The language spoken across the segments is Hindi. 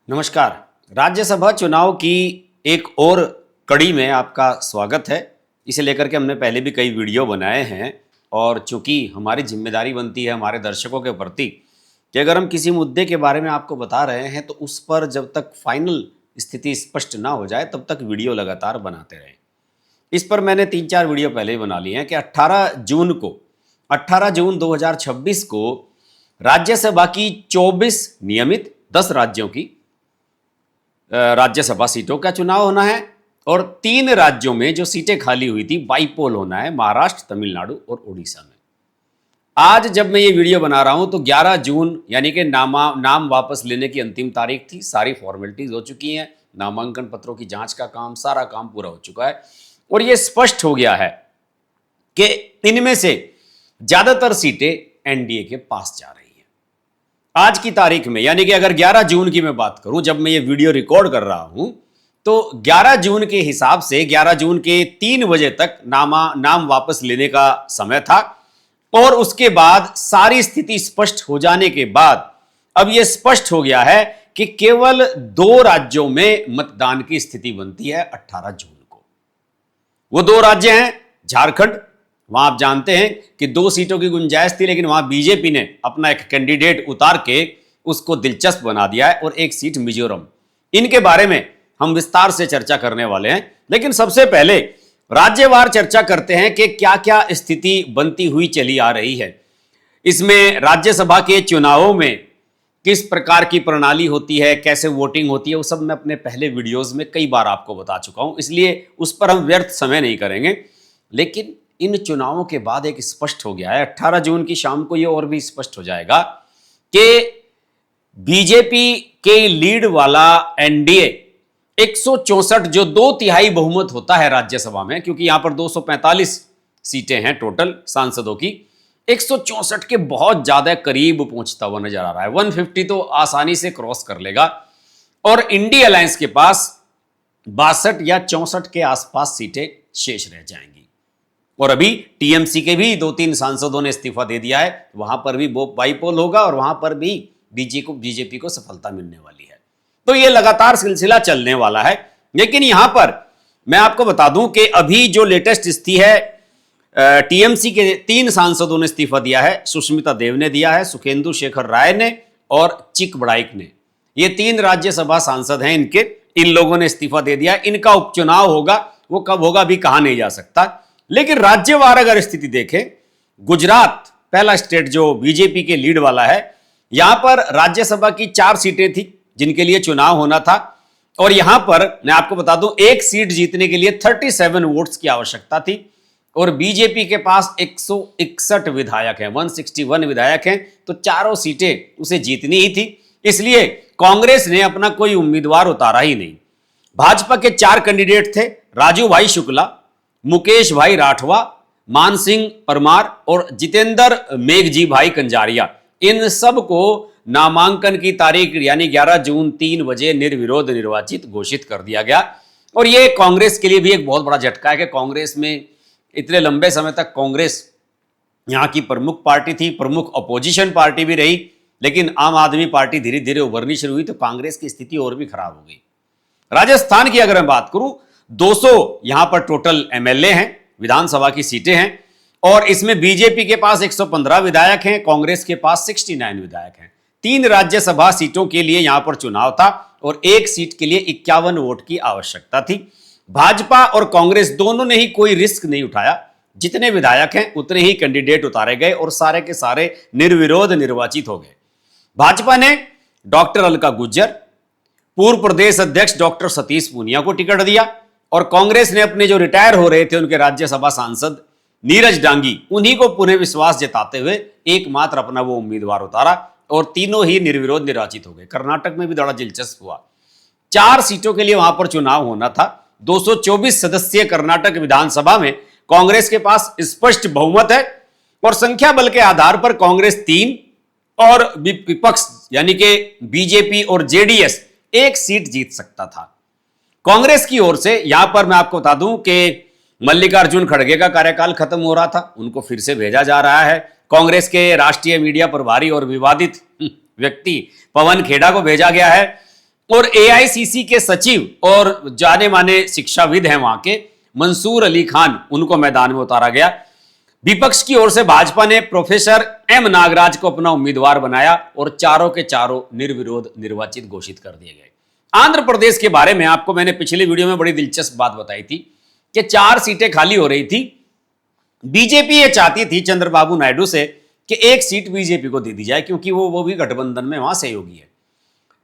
नमस्कार। राज्यसभा चुनाव की एक और कड़ी में आपका स्वागत है। इसे लेकर के हमने पहले भी कई वीडियो बनाए हैं और चूंकि हमारी जिम्मेदारी बनती है हमारे दर्शकों के प्रति कि अगर हम किसी मुद्दे के बारे में आपको बता रहे हैं तो उस पर जब तक फाइनल स्थिति स्पष्ट ना हो जाए तब तक वीडियो लगातार बनाते रहें। इस पर मैंने 3-4 वीडियो पहले ही बना लिए हैं कि 18 जून 2026 को राज्यसभा की 24 नियमित 10 राज्यों की राज्यसभा सीटों का चुनाव होना है और 3 राज्यों में जो सीटें खाली हुई थी बाईपोल होना है, महाराष्ट्र, तमिलनाडु और उड़ीसा में। आज जब मैं ये वीडियो बना रहा हूं तो 11 जून यानी कि नाम वापस लेने की अंतिम तारीख थी। सारी फॉर्मेलिटीज हो चुकी हैं, नामांकन पत्रों की जांच का काम, सारा काम पूरा हो चुका है और ये स्पष्ट हो गया है कि इनमें से ज्यादातर सीटें एनडीए के पास जा रही हैं। आज की तारीख में यानी कि अगर 11 जून की मैं बात करूं, जब मैं ये वीडियो रिकॉर्ड कर रहा हूं तो 11 जून के हिसाब से 11 जून के 3 बजे तक नाम वापस लेने का समय था और उसके बाद सारी स्थिति स्पष्ट हो जाने के बाद अब यह स्पष्ट हो गया है कि केवल 2 राज्यों में मतदान की स्थिति बनती है 18 जून को। वो 2 राज्य हैं झारखंड, वहां आप जानते हैं कि 2 सीटों की गुंजाइश थी लेकिन वहां बीजेपी ने अपना एक कैंडिडेट उतार के उसको दिलचस्प बना दिया है, और एक सीट मिजोरम। इनके बारे में हम विस्तार से चर्चा करने वाले हैं, लेकिन सबसे पहले राज्यवार चर्चा करते हैं कि क्या क्या स्थिति बनती हुई चली आ रही है। इसमें राज्यसभा के चुनावों में किस प्रकार की प्रणाली होती है, कैसे वोटिंग होती है, वो सब मैं अपने पहले वीडियोज में कई बार आपको बता चुका हूं, इसलिए उस पर हम व्यर्थ समय नहीं करेंगे। लेकिन इन चुनावों के बाद एक स्पष्ट हो गया है, 18 जून की शाम को यह और भी स्पष्ट हो जाएगा कि बीजेपी के लीड वाला एनडीए 164 जो 2/3 बहुमत होता है राज्यसभा में, क्योंकि यहां पर 245 सीटें हैं टोटल सांसदों की, 164 के बहुत ज्यादा करीब पहुंचता हुआ नजर आ रहा है। 150 तो आसानी से क्रॉस कर लेगा और इंडी अलायंस के पास 62 या 64 के आसपास सीटें शेष रह जाएंगी। और अभी टीएमसी के भी 2-3 सांसदों ने इस्तीफा दे दिया है, वहां पर भी बाईपोल होगा और वहां पर भी बीजेपी को सफलता मिलने वाली है। तो यह लगातार सिलसिला चलने वाला है। लेकिन यहां पर मैं आपको बता दूं कि अभी जो लेटेस्ट स्थिति है, टीएमसी के 3 सांसदों ने इस्तीफा दिया है। सुष्मिता देव ने दिया है, सुखेंदु शेखर राय ने और चिक बड़ाइक ने। ये 3 राज्यसभा सांसद हैं इनके, इन लोगों ने इस्तीफा दे दिया। इनका उपचुनाव होगा, वो कब होगा अभी कहा नहीं जा सकता। लेकिन राज्यवार अगर स्थिति देखें, गुजरात पहला स्टेट जो बीजेपी के लीड वाला है, यहां पर राज्यसभा की 4 सीटें थी जिनके लिए चुनाव होना था और यहां पर मैं आपको बता दूं एक सीट जीतने के लिए 37 वोट्स की आवश्यकता थी और बीजेपी के पास 161 विधायक हैं, 161 विधायक हैं, तो चारों सीटें उसे जीतनी ही थी। इसलिए कांग्रेस ने अपना कोई उम्मीदवार उतारा ही नहीं। भाजपा के 4 कैंडिडेट थे, राजू भाई शुक्ला, मुकेश भाई राठवा, मान सिंह परमार और जितेंद्र मेघजी भाई कंजारिया। इन सब को नामांकन की तारीख यानी 11 जून 3 बजे निर्विरोध निर्वाचित घोषित कर दिया गया। और यह कांग्रेस के लिए भी एक बहुत बड़ा झटका है कि कांग्रेस में इतने लंबे समय तक कांग्रेस यहां की प्रमुख पार्टी थी, प्रमुख अपोजिशन पार्टी भी रही, लेकिन आम आदमी पार्टी धीरे धीरे उभरनी शुरू हुई तो कांग्रेस की स्थिति और भी खराब हो गई। राजस्थान की अगर मैं बात करूं, 200 यहां पर टोटल एमएलए हैं, विधानसभा की सीटें हैं और इसमें बीजेपी के पास 115 विधायक हैं, कांग्रेस के पास 69 विधायक हैं। 3 राज्यसभा सीटों के लिए यहां पर चुनाव था और एक सीट के लिए 51 वोट की आवश्यकता थी। भाजपा और कांग्रेस दोनों ने ही कोई रिस्क नहीं उठाया, जितने विधायक हैं उतने ही कैंडिडेट उतारे गए और सारे के सारे निर्विरोध निर्वाचित हो गए। भाजपा ने डॉक्टर अलका गुज्जर, पूर्व प्रदेश अध्यक्ष डॉक्टर सतीश पूनिया को टिकट दिया और कांग्रेस ने अपने जो रिटायर हो रहे थे उनके राज्यसभा सांसद नीरज डांगी, उन्हीं को पुनः विश्वास जताते हुए एकमात्र अपना वो उम्मीदवार उतारा और तीनों ही निर्विरोध निर्वाचित हो गए। कर्नाटक में भी बड़ा दिलचस्प हुआ, 4 सीटों के लिए वहां पर चुनाव होना था। 224 सदस्यीय कर्नाटक विधानसभा में कांग्रेस के पास स्पष्ट बहुमत है और संख्या बल के आधार पर कांग्रेस 3 और विपक्ष यानी कि बीजेपी और जेडीएस 1 सीट जीत सकता था। कांग्रेस की ओर से यहां पर मैं आपको बता दूं कि मल्लिकार्जुन खड़गे का कार्यकाल खत्म हो रहा था, उनको फिर से भेजा जा रहा है। कांग्रेस के राष्ट्रीय मीडिया प्रभारी और विवादित व्यक्ति पवन खेड़ा को भेजा गया है और एआईसीसी के सचिव और जाने माने शिक्षाविद हैं वहां के मंसूर अली खान, उनको मैदान में उतारा गया। विपक्ष की ओर से भाजपा ने प्रोफेसर एम नागराज को अपना उम्मीदवार बनाया और चारों के चारों निर्विरोध निर्वाचित घोषित कर दिए गए। आंध्र प्रदेश के बारे में आपको मैंने पिछले वीडियो में बड़ी दिलचस्प बात बताई थी कि 4 सीटें खाली हो रही थी। बीजेपी ये चाहती थी चंद्रबाबू नायडू से कि 1 सीट बीजेपी को दे दी जाए, क्योंकि वो भी गठबंधन में वहां सहयोगी है।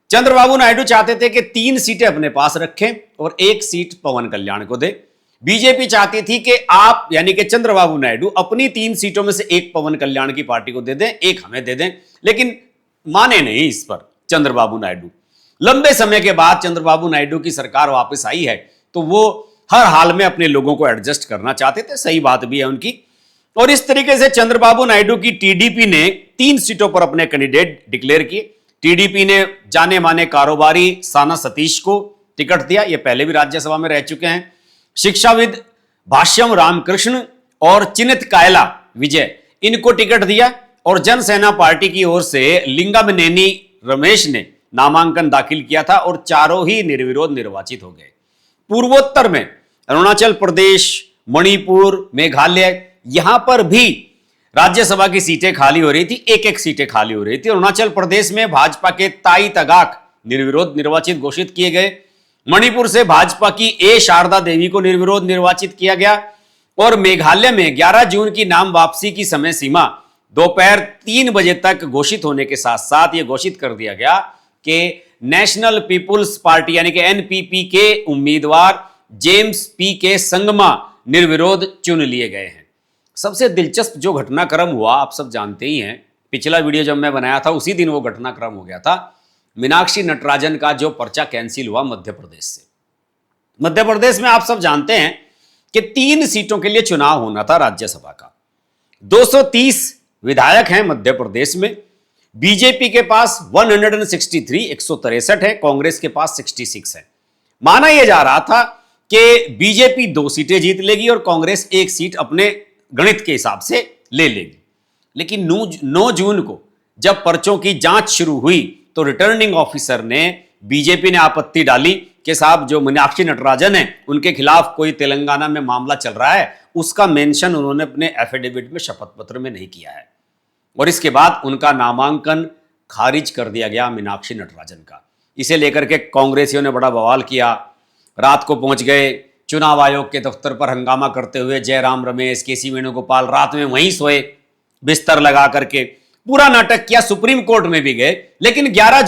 चंद्रबाबू नायडू चाहते थे कि 3 सीटें अपने पास रखें और 1 सीट पवन कल्याण को दे। बीजेपी चाहती थी कि आप यानी कि चंद्रबाबू नायडू अपनी 3 सीटों में से 1 पवन कल्याण की पार्टी को दे दें, 1 हमें दे दें, लेकिन माने नहीं इस पर चंद्रबाबू नायडू। लंबे समय के बाद चंद्रबाबू नायडू की सरकार वापस आई है, तो वो हर हाल में अपने लोगों को एडजस्ट करना चाहते थे, सही बात भी है उनकी। और इस तरीके से चंद्रबाबू नायडू की टीडीपी ने 3 सीटों पर अपने कैंडिडेट डिक्लेयर किए। टीडीपी ने जाने माने कारोबारी साना सतीश को टिकट दिया, ये पहले भी राज्यसभा में रह चुके हैं। शिक्षाविद भाष्यम रामकृष्ण और चिन्हित कायला विजय, इनको टिकट दिया। और जनसेना पार्टी की ओर से लिंगमनेनी रमेश ने नामांकन दाखिल किया था और चारों ही निर्विरोध निर्वाचित हो गए। पूर्वोत्तर में अरुणाचल प्रदेश, मणिपुर, मेघालय, यहां पर भी राज्यसभा की सीटें खाली हो रही थी, 1-1 सीटें खाली हो रही थी। अरुणाचल प्रदेश में भाजपा के ताई तगाक निर्विरोध निर्वाचित घोषित किए गए। मणिपुर से भाजपा की ए शारदा देवी को निर्विरोध निर्वाचित किया गया। और मेघालय में 11 जून की नाम वापसी की समय सीमा दोपहर 3 बजे तक घोषित होने के साथ साथ यह घोषित कर दिया गया कि नेशनल पीपुल्स पार्टी यानी कि एनपीपी के उम्मीदवार जेम्स पी के संगमा निर्विरोध चुन लिए गए हैं। सबसे दिलचस्प जो घटनाक्रम हुआ आप सब जानते ही हैं, पिछला वीडियो जब मैं बनाया था उसी दिन वो घटनाक्रम हो गया था। मीनाक्षी नटराजन का जो पर्चा कैंसिल हुआ मध्य प्रदेश से। मध्य प्रदेश में आप सब जानते हैं कि 3 सीटों के लिए चुनाव होना था राज्यसभा का। 230 विधायक हैं मध्य प्रदेश में। बीजेपी के पास 163 163 है, कांग्रेस के पास 66 है। माना यह जा रहा था कि बीजेपी 2 सीटें जीत लेगी और कांग्रेस 1 सीट अपने गणित के हिसाब से ले लेगी। लेकिन 9 जून को जब पर्चों की जांच शुरू हुई तो रिटर्निंग ऑफिसर ने, बीजेपी ने आपत्ति डाली कि साहब जो मीनाक्षी नटराजन है उनके खिलाफ कोई तेलंगाना में मामला चल रहा है, उसका मेंशन उन्होंने अपने एफिडेविट में, शपथ पत्र में नहीं किया है। और इसके बाद उनका नामांकन खारिज कर दिया गया मीनाक्षी नटराजन का। इसे लेकर के कांग्रेसियों ने बड़ा बवाल किया, रात को पहुंच गए चुनाव आयोग के दफ्तर पर हंगामा करते हुए। जयराम रमेश, केसी वेणुगोपाल रात में वहीं सोए बिस्तर लगा करके, पूरा नाटक किया। सुप्रीम कोर्ट में भी गए, लेकिन 11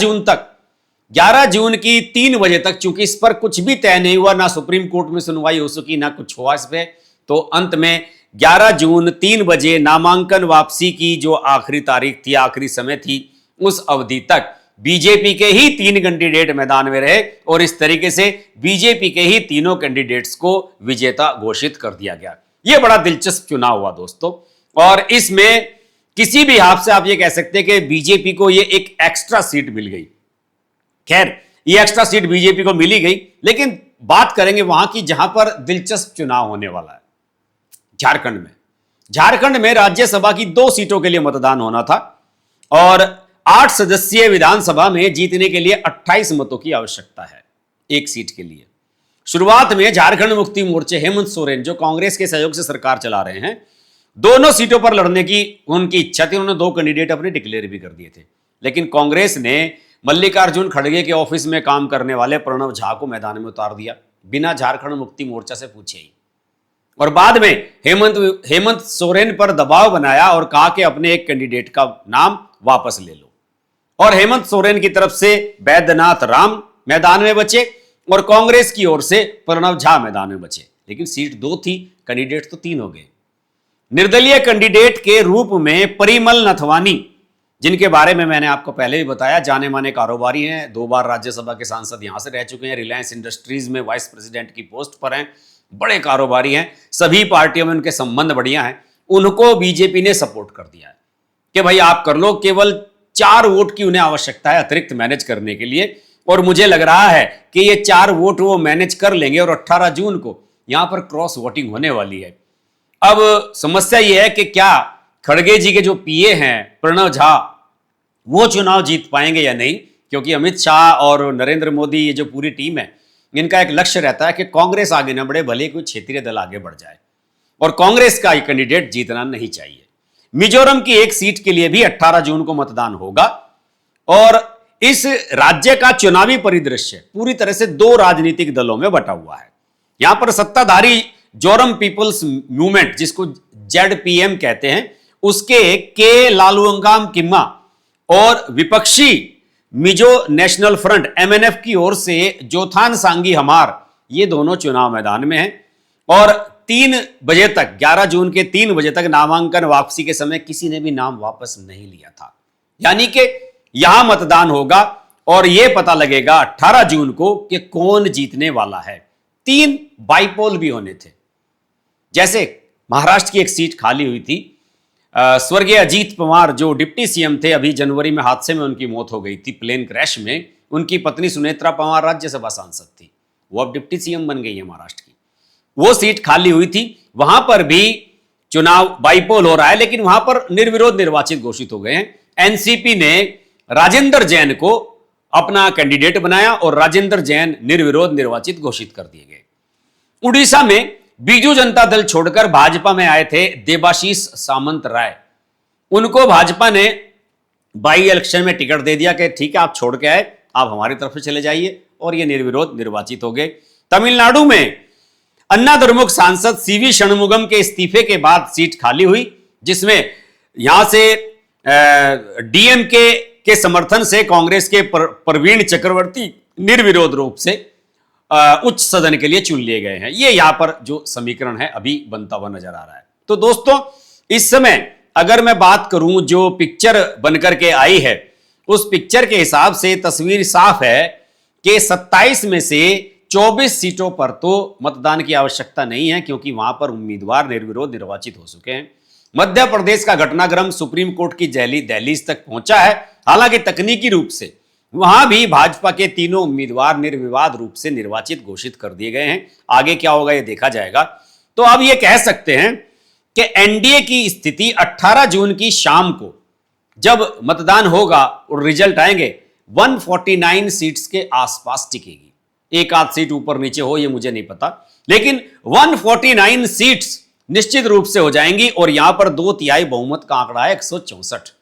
जून की 3 बजे तक चूंकि इस पर कुछ भी तय नहीं हुआ, ना सुप्रीम कोर्ट में सुनवाई हो सकी ना कुछ हुआ इस पे, तो अंत में 11 जून 3 बजे नामांकन वापसी की जो आखिरी तारीख थी, आखिरी समय थी, उस अवधि तक बीजेपी के ही 3 कैंडिडेट मैदान में रहे और इस तरीके से बीजेपी के ही तीनों कैंडिडेट्स को विजेता घोषित कर दिया गया। यह बड़ा दिलचस्प चुनाव हुआ दोस्तों। और इसमें किसी भी हिसाब से आप ये कह सकते हैं कि बीजेपी को ये एक एक्स्ट्रा सीट मिल गई। खैर, ये एक्स्ट्रा सीट बीजेपी को मिली गई, लेकिन बात करेंगे वहां की जहां पर दिलचस्प चुनाव होने वाला है, झारखंड में राज्यसभा की 2 सीटों के लिए मतदान होना था और 8 सदस्यीय विधानसभा में जीतने के लिए 28 मतों की आवश्यकता है 1 सीट के लिए। शुरुआत में झारखंड मुक्ति मोर्चे हेमंत सोरेन, जो कांग्रेस के सहयोग से सरकार चला रहे हैं, दोनों सीटों पर लड़ने की उनकी इच्छा थी। उन्होंने 2 कैंडिडेट अपने डिक्लेयर भी कर दिए थे, लेकिन कांग्रेस ने मल्लिकार्जुन खड़गे के ऑफिस में काम करने वाले प्रणव झा को मैदान में उतार दिया बिना झारखंड मुक्ति मोर्चा से पूछे ही। और बाद में हेमंत सोरेन पर दबाव बनाया और कहा कि अपने एक कैंडिडेट का नाम वापस ले लो। और हेमंत सोरेन की तरफ से बैद्यनाथ राम मैदान में बचे और कांग्रेस की ओर से प्रणव झा मैदान में बचे। लेकिन सीट 2 थी, कैंडिडेट तो 3 हो गए। निर्दलीय कैंडिडेट के रूप में परिमल नथवानी, जिनके बारे में मैंने आपको पहले भी बताया, जाने माने कारोबारी हैं, 2 बार राज्यसभा के सांसद यहां से रह चुके हैं, रिलायंस इंडस्ट्रीज में वाइस प्रेसिडेंट की पोस्ट पर हैं, बड़े कारोबारी हैं, सभी पार्टियों में उनके संबंध बढ़िया हैं। उनको बीजेपी ने सपोर्ट कर दिया है कि भाई आप कर लो। केवल 4 वोट की उन्हें आवश्यकता है अतिरिक्त मैनेज करने के लिए, और मुझे लग रहा है कि ये 4 वोट वो मैनेज कर लेंगे और 18 जून को यहां पर क्रॉस वोटिंग होने वाली है। अब समस्या यह है कि क्या खड़गे जी के जो पीए हैं प्रणव झा, वो चुनाव जीत पाएंगे या नहीं, क्योंकि अमित शाह और नरेंद्र मोदी, ये जो पूरी टीम है, इनका एक लक्ष्य रहता है कि कांग्रेस आगे न बढ़े, भले कोई क्षेत्रीय दल आगे बढ़ जाए, और कांग्रेस का कैंडिडेट जीतना नहीं चाहिए। मिजोरम की एक सीट के लिए भी 18 जून को मतदान होगा और इस राज्य का चुनावी परिदृश्य पूरी तरह से दो राजनीतिक दलों में बटा हुआ है। यहां पर सत्ताधारी जोरम पीपल्स मूवमेंट, जिसको ZPM कहते हैं, उसके के लालुंगाम किम्मा और विपक्षी मिजो नेशनल फ्रंट MNF की ओर से जोथान सांगी हमार, ये दोनों चुनाव मैदान में हैं। और 3 बजे तक, 11 जून के 3 बजे तक नामांकन वापसी के समय किसी ने भी नाम वापस नहीं लिया था। यानी कि यहां मतदान होगा और यह पता लगेगा 18 जून को कि कौन जीतने वाला है। 3 बाइपोल भी होने थे। जैसे महाराष्ट्र की एक सीट खाली हुई थी, स्वर्गीय अजीत पवार जो डिप्टी CM थे, अभी जनवरी में हादसे में उनकी मौत हो गई थी, प्लेन क्रैश में। उनकी पत्नी सुनेत्रा पवार राज्यसभा सांसद थी, वो अब डिप्टी CM बन गई है महाराष्ट्र की। वो सीट खाली हुई थी, वहां पर भी चुनाव बाइपोल हो रहा है, लेकिन वहां पर निर्विरोध निर्वाचित घोषित हो गए हैं। NCP ने राजेंद्र जैन को अपना कैंडिडेट बनाया और राजेंद्र जैन निर्विरोध निर्वाचित घोषित कर दिए गए। उड़ीसा में बीजू जनता दल छोड़कर भाजपा में आए थे देबाशीष सामंत राय, उनको भाजपा ने बाई इलेक्शन में टिकट दे दिया कि ठीक है, आप छोड़ के आए, आप हमारी तरफ से चले जाइए, और ये निर्विरोध निर्वाचित हो गए। तमिलनाडु में अन्ना द्रमुक सांसद CV षणमुगम के इस्तीफे के बाद सीट खाली हुई, जिसमें यहां से DMK के समर्थन से कांग्रेस के प्रवीण चक्रवर्ती निर्विरोध रूप से उच्च सदन के लिए चुन लिए गए हैं। ये यहां पर जो समीकरण है अभी बनता हुआ नजर आ रहा है। तो दोस्तों, इस समय अगर मैं बात करूं जो पिक्चर बनकर के आई है, उस पिक्चर के हिसाब से तस्वीर साफ है कि 27 में से 24 सीटों पर तो मतदान की आवश्यकता नहीं है, क्योंकि वहां पर उम्मीदवार निर्विरोध निर्वाचित हो चुके हैं। मध्य प्रदेश का घटनाक्रम सुप्रीम कोर्ट की दहलीज तक पहुंचा है। हालांकि तकनीकी रूप से वहां भी भाजपा के तीनों उम्मीदवार निर्विवाद रूप से निर्वाचित घोषित कर दिए गए हैं। आगे क्या होगा ये देखा जाएगा। तो अब ये कह सकते हैं कि NDA की स्थिति 18 जून की शाम को जब मतदान होगा और रिजल्ट आएंगे, 149 सीट्स के आसपास टिकेगी। एक आध सीट ऊपर नीचे हो ये मुझे नहीं पता, लेकिन 149 सीट्स निश्चित रूप से हो जाएंगी। और यहां पर 2/3 बहुमत का आंकड़ा है 164।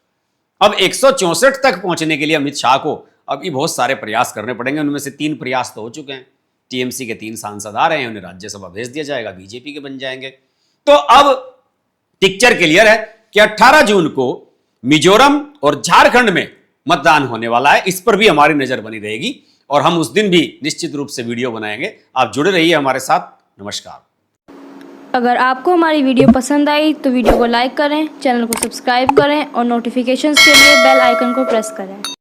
अब 164 तक पहुंचने के लिए अमित शाह को अभी बहुत सारे प्रयास करने पड़ेंगे। उनमें से 3 प्रयास तो हो चुके हैं। TMC के 3 सांसद आ रहे हैं, उन्हें राज्यसभा भेज दिया जाएगा, BJP के बन जाएंगे। तो अब पिक्चर क्लियर है कि 18 जून को मिजोरम और झारखंड में मतदान होने वाला है। इस पर भी हमारी नजर बनी रहेगी और हम उस दिन भी निश्चित रूप से वीडियो बनाएंगे। आप जुड़े रहिए हमारे साथ। नमस्कार। अगर आपको हमारी वीडियो पसंद आई तो वीडियो को लाइक करें, चैनल को सब्सक्राइब करें और नोटिफिकेशंस के लिए बेल आइकन को प्रेस करें।